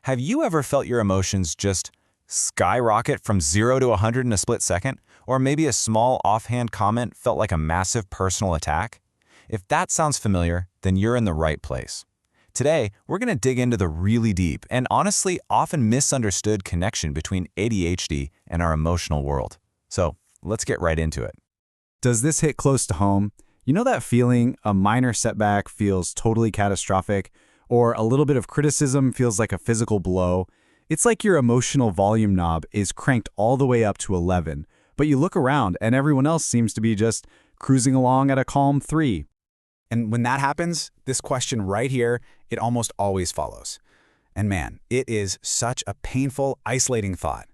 Have you ever felt your emotions just skyrocket from 0 to 100 in a split second? Or maybe a small offhand comment felt like a massive personal attack? If that sounds familiar, then you're in the right place. Today, we're going to dig into the really deep and honestly often misunderstood connection between ADHD and our emotional world. So let's get right into it. Does this hit close to home? You know that feeling a minor setback feels totally catastrophic, or a little bit of criticism feels like a physical blow? It's like your emotional volume knob is cranked all the way up to 11, but you look around and everyone else seems to be just cruising along at a calm 3. And when that happens, this question right here, it almost always follows. And man, it is such a painful, isolating thought.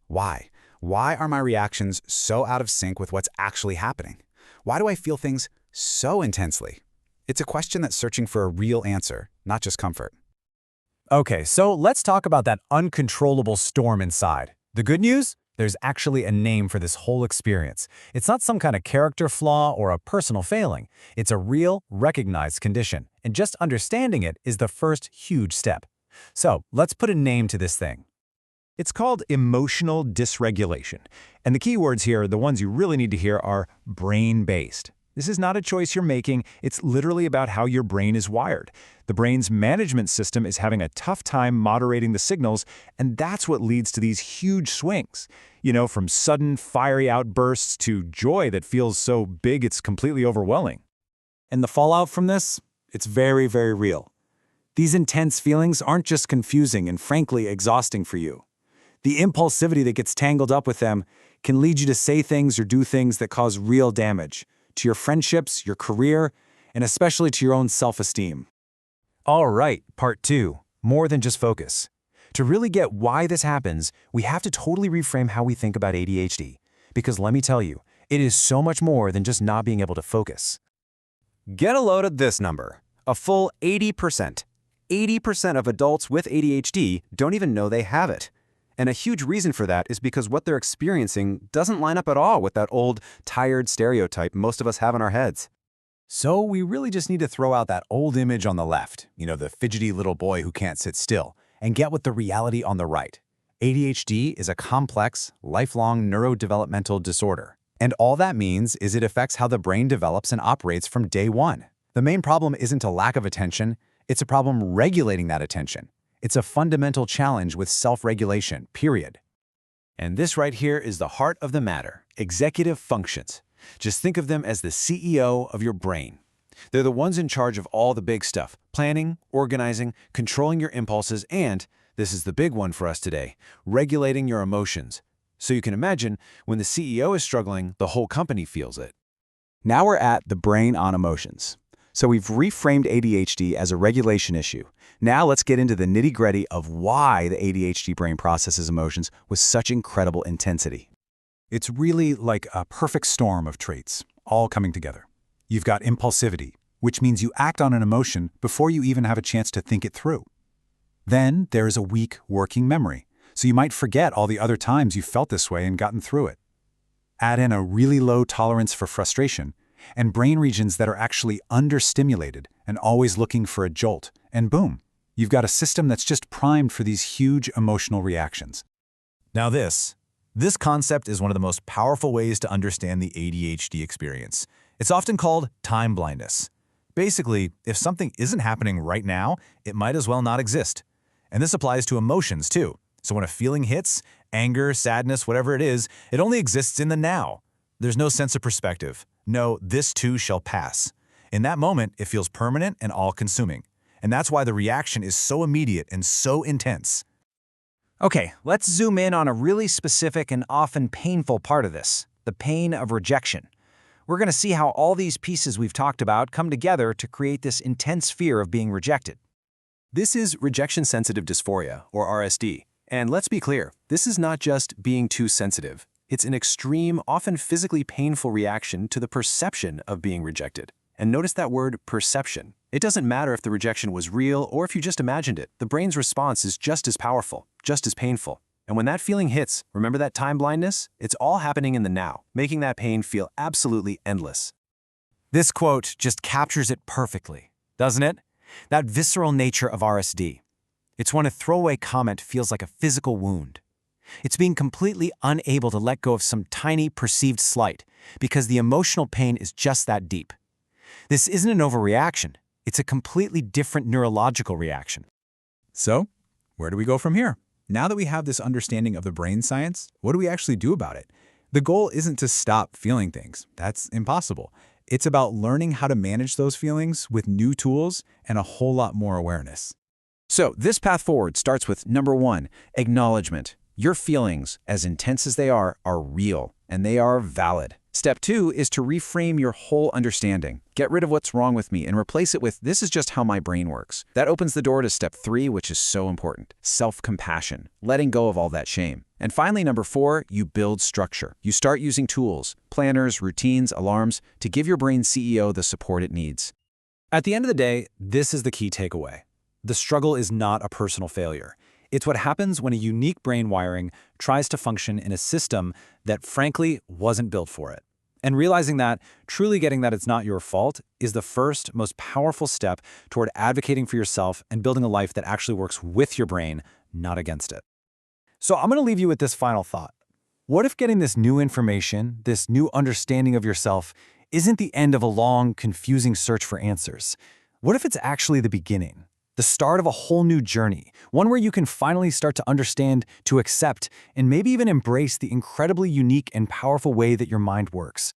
Why? Why are my reactions so out of sync with what's actually happening? Why do I feel things so intensely? It's a question that's searching for a real answer, not just comfort. Okay, so let's talk about that uncontrollable storm inside. The good news? There's actually a name for this whole experience. It's not some kind of character flaw or a personal failing. It's a real, recognized condition, and just understanding it is the first huge step. So let's put a name to this thing. It's called emotional dysregulation, and the key words here, the ones you really need to hear, are brain-based. This is not a choice you're making, it's literally about how your brain is wired. The brain's management system is having a tough time moderating the signals, and that's what leads to these huge swings. You know, from sudden, fiery outbursts to joy that feels so big it's completely overwhelming. And the fallout from this? It's very, very real. These intense feelings aren't just confusing and frankly exhausting for you. The impulsivity that gets tangled up with them can lead you to say things or do things that cause real damage to your friendships, your career, and especially to your own self-esteem. All right, part 2, more than just focus. To really get why this happens, we have to totally reframe how we think about ADHD. Because let me tell you, it is so much more than just not being able to focus. Get a load of this number, a full 80%. 80% of adults with ADHD don't even know they have it. And a huge reason for that is because what they're experiencing doesn't line up at all with that old, tired stereotype most of us have in our heads. So we really just need to throw out that old image on the left, the fidgety little boy who can't sit still, and get with the reality on the right. ADHD is a complex, lifelong neurodevelopmental disorder. And all that means is it affects how the brain develops and operates from day one. The main problem isn't a lack of attention, it's a problem regulating that attention. It's a fundamental challenge with self-regulation, period. And this right here is the heart of the matter, executive functions. Just think of them as the CEO of your brain. They're the ones in charge of all the big stuff, planning, organizing, controlling your impulses, and, this is the big one for us today, regulating your emotions. So you can imagine, when the CEO is struggling, the whole company feels it. Now we're at the brain on emotions. So we've reframed ADHD as a regulation issue. Now let's get into the nitty-gritty of why the ADHD brain processes emotions with such incredible intensity. It's really like a perfect storm of traits, all coming together. You've got impulsivity, which means you act on an emotion before you even have a chance to think it through. Then there is a weak working memory, so you might forget all the other times you felt this way and gotten through it. Add in a really low tolerance for frustration, and brain regions that are actually understimulated and always looking for a jolt, and boom, you've got a system that's just primed for these huge emotional reactions. Now this concept is one of the most powerful ways to understand the ADHD experience. It's often called time blindness. Basically, if something isn't happening right now, it might as well not exist. And this applies to emotions too. So when a feeling hits, anger, sadness, whatever it is, it only exists in the now. There's no sense of perspective. No, this too shall pass. In that moment, it feels permanent and all-consuming. And that's why the reaction is so immediate and so intense. Okay, let's zoom in on a really specific and often painful part of this, the pain of rejection. We're going to see how all these pieces we've talked about come together to create this intense fear of being rejected. This is rejection-sensitive dysphoria, or RSD. And let's be clear, this is not just being too sensitive. It's an extreme, often physically painful reaction to the perception of being rejected. And notice that word perception. It doesn't matter if the rejection was real or if you just imagined it. The brain's response is just as powerful, just as painful. And when that feeling hits, remember that time blindness? It's all happening in the now, making that pain feel absolutely endless. This quote just captures it perfectly, doesn't it? That visceral nature of RSD. It's when a throwaway comment feels like a physical wound. It's being completely unable to let go of some tiny perceived slight because the emotional pain is just that deep. This isn't an overreaction. It's a completely different neurological reaction. So, where do we go from here? Now that we have this understanding of the brain science, what do we actually do about it? The goal isn't to stop feeling things. That's impossible. It's about learning how to manage those feelings with new tools and a whole lot more awareness. So, this path forward starts with number 1, acknowledgement. Your feelings, as intense as they are real, and they are valid. Step 2 is to reframe your whole understanding. Get rid of what's wrong with me and replace it with, this is just how my brain works. That opens the door to step 3, which is so important. Self-compassion, letting go of all that shame. And finally, number 4, you build structure. You start using tools, planners, routines, alarms, to give your brain CEO the support it needs. At the end of the day, this is the key takeaway. The struggle is not a personal failure. It's what happens when a unique brain wiring tries to function in a system that, frankly, wasn't built for it. And realizing that, truly getting that it's not your fault, is the first, most powerful step toward advocating for yourself and building a life that actually works with your brain, not against it. So I'm going to leave you with this final thought. What if getting this new information, this new understanding of yourself, isn't the end of a long, confusing search for answers? What if it's actually the beginning? The start of a whole new journey, one where you can finally start to understand, to accept, and maybe even embrace the incredibly unique and powerful way that your mind works.